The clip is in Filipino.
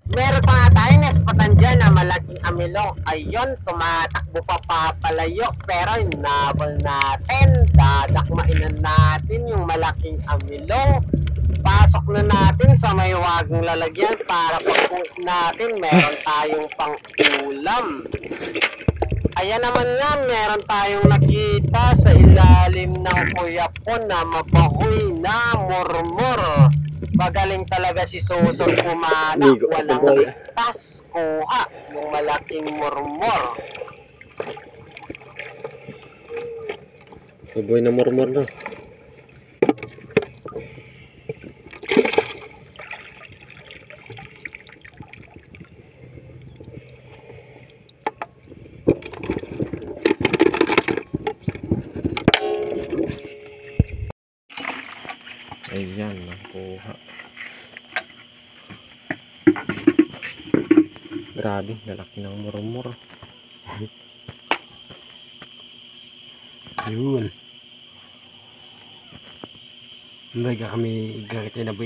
Meron pa nga tayong naspatan dyan na malaking amilong. Ayun, tumatakbo pa papalayo. Pero hinabol natin. Dadakmain na natin yung malaking amilong. Pasok na natin sa may wagang lalagyan para pag-uwi natin meron tayong pang-ulam. Ayan naman nga, meron tayong nakita sa ilalim ng kuyapon na mabahoy na murmur. Magaling talaga si Susor pumana, walang ligtas, kuha yung malaking murmur. Mabuhay na murmur na. Ayan, nakuha. Grabe, lalaki ng murmur. Yun. Hindi kami garit na